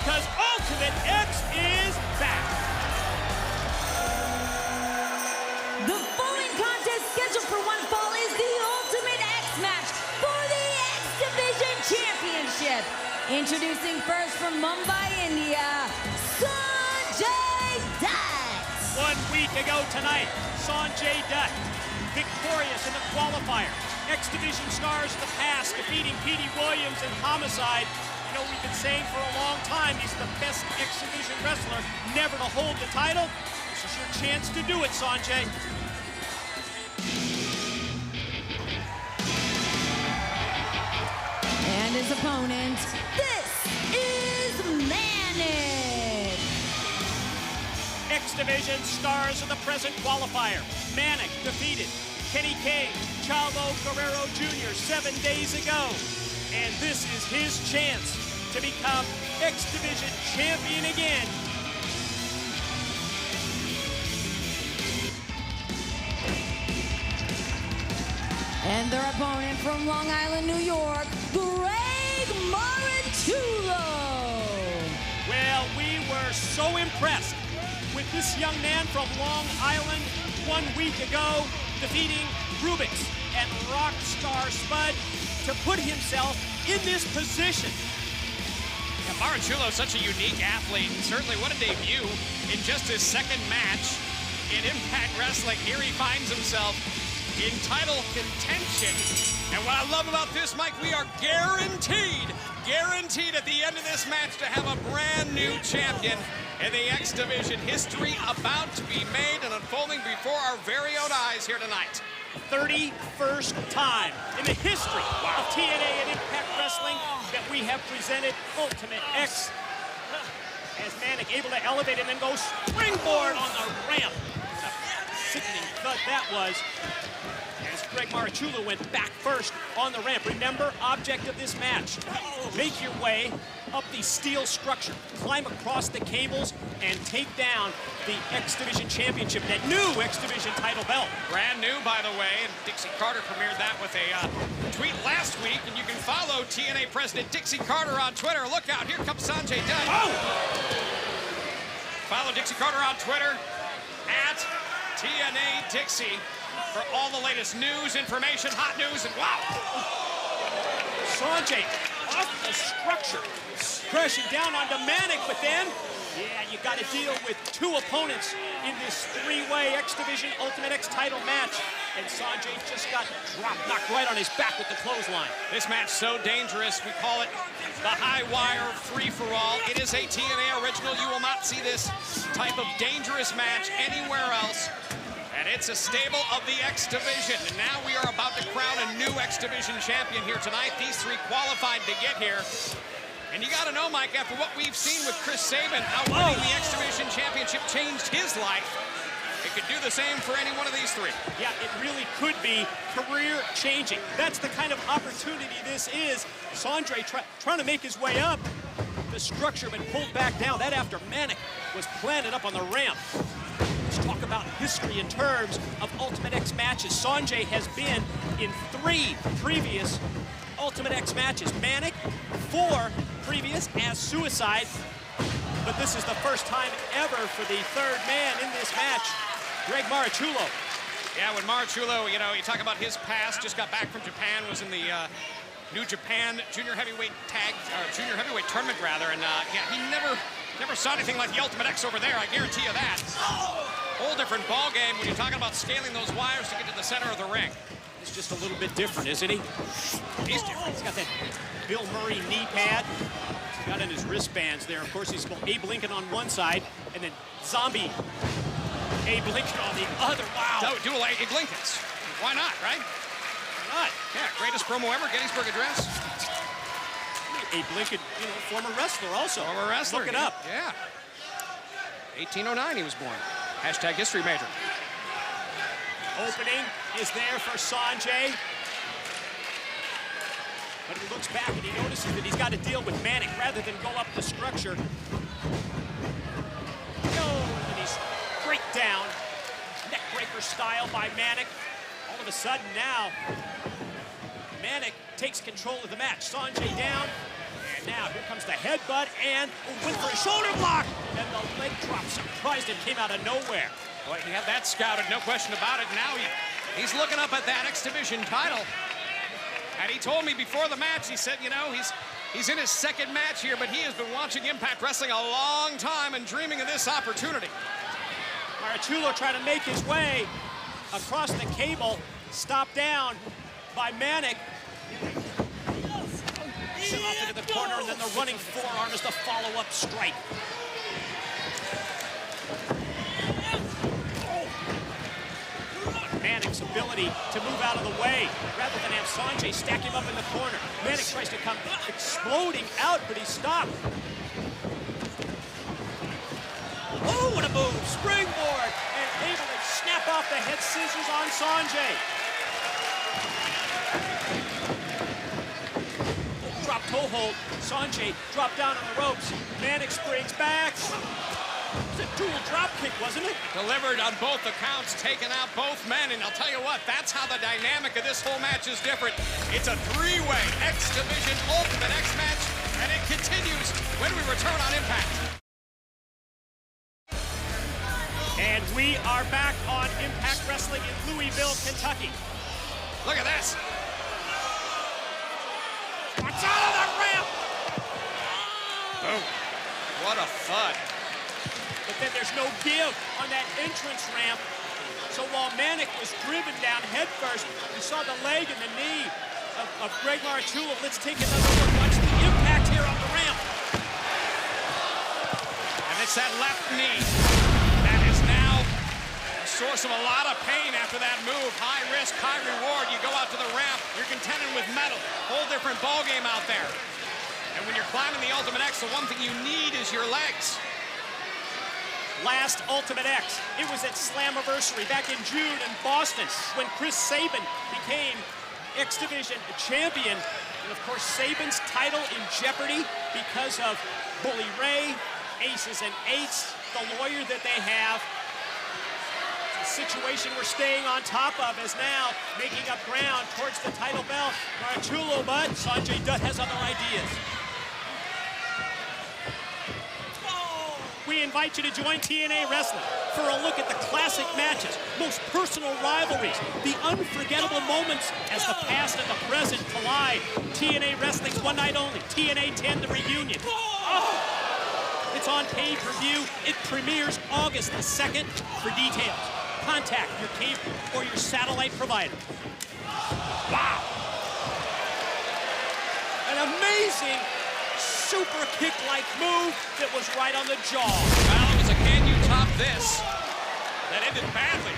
because Ultimate X is back. The following contest scheduled for one fall is the Ultimate X match for the X Division Championship. Introducing first from Mumbai, India, Sonjay Dutt. 1 week ago tonight, Sonjay Dutt, victorious in the qualifier. X Division stars of the past, defeating Petey Williams and Homicide. You know, we've been saying for a long time, he's the best X Division wrestler never to hold the title. This is your chance to do it, Sonjay. And his opponent, this is Manik. X Division stars of the present qualifier. Manik defeated Kenny King, Chavo Guerrero Jr. 7 days ago. And this is his chance to become X Division champion again. And their opponent from Long Island, New York, Marasciulo. Well, we were so impressed with this young man from Long Island 1 week ago, defeating Rubik's and Rockstar Spud to put himself in this position. Yeah, Marasciulo is such a unique athlete, and certainly what a debut in just his second match in Impact Wrestling. Here he finds himself in title contention. And what I love about this, Mike, we are guaranteed at the end of this match to have a brand new champion in the X Division. History about to be made and unfolding before our very own eyes here tonight. 31st time in the history of TNA and Impact Wrestling that we have presented Ultimate X. As Manik able to elevate and then go springboard on the ramp. What a sickening thud that was. As Greg Marasciulo went back first on the ramp. Remember, object of this match, make your way up the steel structure, climb across the cables, and take down the X Division Championship, that new X Division title belt. Brand new, by the way, and Dixie Carter premiered that with a tweet last week, and you can follow TNA President Dixie Carter on Twitter. Look out, here comes Sonjay Dutt. Oh! Follow Dixie Carter on Twitter, at TNA Dixie, for all the latest news, information, hot news, and wow! Sonjay off the structure, crashing down onto Manik, but then, yeah, you got to deal with two opponents in this three-way X Division Ultimate X title match. And Sonjay just got dropped, knocked right on his back with the clothesline. This match so dangerous, we call it the high wire free-for-all. It is a TNA original. You will not see this type of dangerous match anywhere else. And it's a stable of the X Division. And now we are about to crown a new X Division champion here tonight. These three qualified to get here. And you got to know, Mike, after what we've seen with Chris Sabin, how winning the X Division championship changed his life, it could do the same for any one of these three. Yeah, it really could be career-changing. That's the kind of opportunity this is. Sonjay trying to make his way up. The structure been pulled back down. That after Manik was planted up on the ramp. Let's talk about history in terms of Ultimate X matches. Sonjay has been in 3 previous Ultimate X matches. Manik, 4 previous as Suicide. But this is the first time ever for the third man in this match, Greg Marasciulo. Yeah, when Marasciulo, you know, you talk about his past, just got back from Japan, was in the New Japan Junior Heavyweight Tournament, rather, and yeah, he never saw anything like the Ultimate X over there, I guarantee you that. Whole different ball game when you're talking about scaling those wires to get to the center of the ring. He's just a little bit different, isn't he? He's different. He's got that Bill Murray knee pad. He's got in his wristbands there. Of course, he's got Abe Lincoln on one side, and then Zombie Abe Lincoln on the other. Wow. Dual Abe Lincolns. Why not, right? Why not? Yeah, greatest promo ever, Gettysburg Address. Abe Lincoln, you know, former wrestler also. Former wrestler. Look it up. Yeah. 1809 he was born. Hashtag history major. Opening is there for Sonjay. But he looks back and he notices that he's got to deal with Manik rather than go up the structure. And he's straight down. Neckbreaker style by Manik. All of a sudden now, Manik takes control of the match. Sonjay down. And Now, here comes the headbutt, and went for a shoulder block. And the leg drop surprised him, came out of nowhere. Boy, he had that scouted, no question about it. Now he's looking up at that X Division title. And he told me before the match, he said, you know, he's in his second match here, but he has been watching Impact Wrestling a long time and dreaming of this opportunity. Marasciulo trying to make his way across the cable, stopped down by Manik. Sent off into the corner, and then the running forearm is the follow-up strike. Manik's ability to move out of the way rather than have Sonjay stack him up in the corner. Manik tries to come exploding out, but he's stopped. Oh, what a move! Springboard! And able to snap off the head scissors on Sonjay. Drop toe hold. Sonjay dropped down on the ropes. Manik springs back. It was a dual drop kick, wasn't it? Delivered on both accounts, taking out both men. And I'll tell you what, that's how the dynamic of this whole match is different. It's a three-way X Division Ultimate X match, and it continues when we return on Impact. And we are back on Impact Wrestling in Louisville, Kentucky. Look at this. Watch out of the ramp! Boom. What a thud. But then there's no give on that entrance ramp. So while Manik was driven down headfirst, we saw the leg and the knee of Greg Marasciulo. Let's take another look. Watch the impact here on the ramp. And it's that left knee that is now a source of a lot of pain after that move. High risk, high reward. You go out to the ramp, you're contending with metal. Whole different ball game out there. And when you're climbing the Ultimate X, the one thing you need is your legs. Last Ultimate X, it was at Slammiversary back in June in Boston when Chris Sabin became X Division champion. And of course, Sabin's title in jeopardy because of Bully Ray, Aces and Eights, the lawyer that they have. It's a situation we're staying on top of as now making up ground towards the title belt. Marasciulo, but Sonjay Dutt has other ideas. We invite you to join TNA Wrestling for a look at the classic matches, most personal rivalries, the unforgettable moments as the past and the present collide. TNA Wrestling's one night only. TNA 10, the reunion. Oh! It's on pay-per-view. It premieres August the 2nd. For details, contact your cable or your satellite provider. Wow! An amazing super kick-like move that was right on the jaw. Well, it was a can you top this that ended badly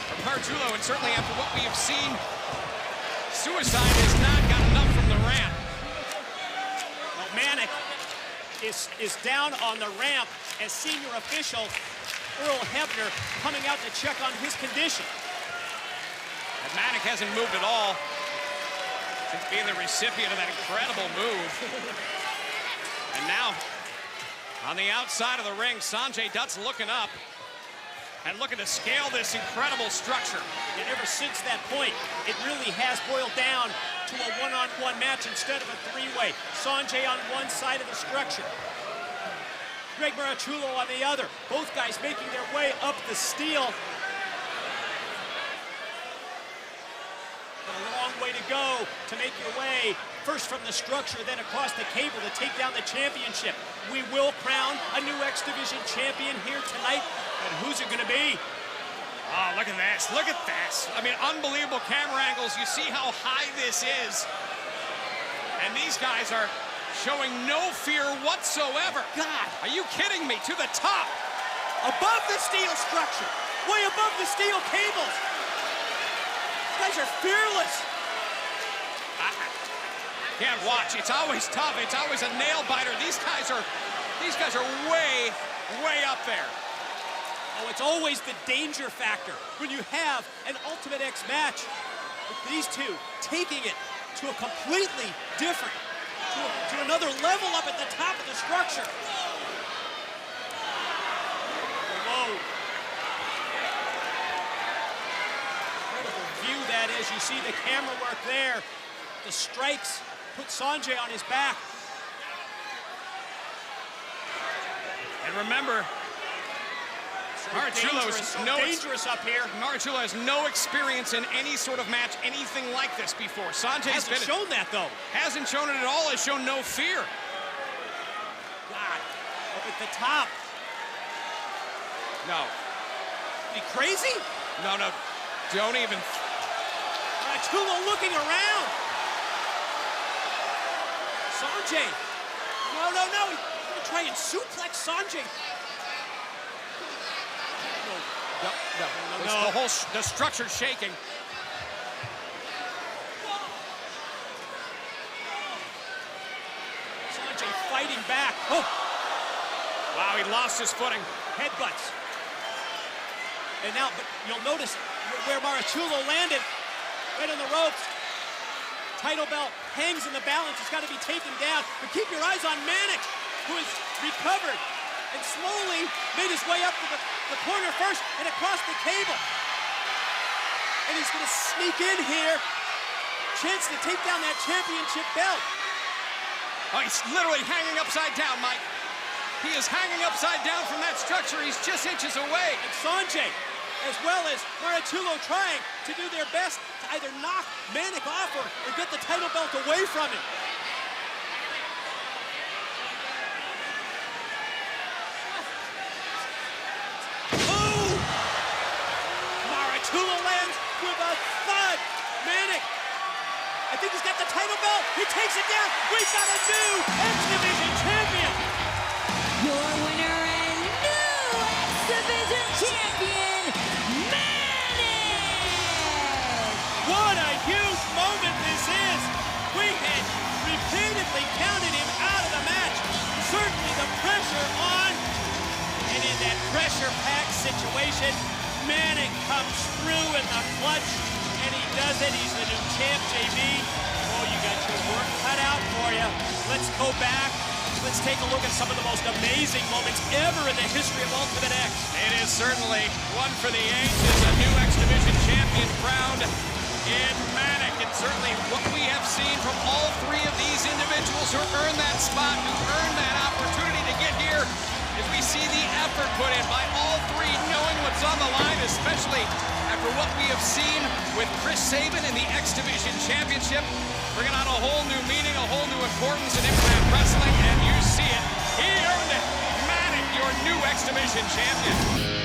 for Marasciulo, and certainly after what we have seen, Suicide has not got enough from the ramp. Well, Manik is down on the ramp as senior official Earl Hebner coming out to check on his condition. And Manik hasn't moved at all since being the recipient of that incredible move. And now, on the outside of the ring, Sonjay Dutt's looking up and looking to scale this incredible structure. And ever since that point, it really has boiled down to a one-on-one match instead of a three-way. Sonjay on one side of the structure, Greg Marasciulo on the other. Both guys making their way up the steel. A long way to go to make your way first from the structure, then across the cable to take down the championship. We will crown a new X Division champion here tonight. And who's it going to be? Oh, look at this. Look at this. I mean, unbelievable camera angles. You see how high this is. And these guys are showing no fear whatsoever. God, are you kidding me? To the top. Above the steel structure. Way above the steel cables. These guys are fearless. I can't watch. It's always tough. It's always a nail biter. These guys are way, way up there. Oh, it's always the danger factor when you have an Ultimate X match with these two taking it to a completely different, to another level up at the top of the structure. Whoa. Incredible view that is. You see the camera work there. The strikes put Sonjay on his back. And remember, Marasciulo is dangerous up here. Marasciulo has no experience in any sort of match, anything like this before. Sonjay's hasn't shown that though. Hasn't shown it at all. Has shown no fear. God, up at the top. No. Are you crazy? No, no. Don't even. Marasciulo looking around. Sonjay. No, no, no. He's gonna try and suplex Sonjay. No. The structure's shaking. Sonjay fighting back. Oh. Wow, he lost his footing. Headbutts. And now, but you'll notice where Marasciulo landed, right on the ropes. Title belt hangs in the balance. It's got to be taken down. But keep your eyes on Manik, who has recovered and slowly made his way up to the corner first and across the table. And he's going to sneak in here. Chance to take down that championship belt. Oh, he's literally hanging upside down, Mike. He is hanging upside down from that structure. He's just inches away. And Sonjay, as well as Marasciulo, trying to do their best to either knock Manik off or get the title belt away from him. Ooh! Marasciulo lands with a thud. Manik, I think he's got the title belt. He takes it down. We've got a new X Division champion. Your winner and new X Division champion, Manik! What a huge moment this is. We had repeatedly counted him out of the match. Certainly the pressure on. And in that pressure-packed situation, Manik comes through in the clutch, and he does it. He's the new champ, JB. Oh, you got your work cut out for you. Let's go back. Let's take a look at some of the most amazing moments ever in the history of Ultimate X. It is certainly one for the ages. A new X Division champion crowned in Manik. And certainly what we have seen from all three of these individuals who earned that spot, who earned that opportunity to get here, is we see the effort put in by all three, knowing what's on the line, especially after what we have seen with Chris Sabin in the X Division Championship, bringing on a whole new meaning, a whole new importance in Impact Wrestling, and you see it. He earned it. Manik, your new X Division champion.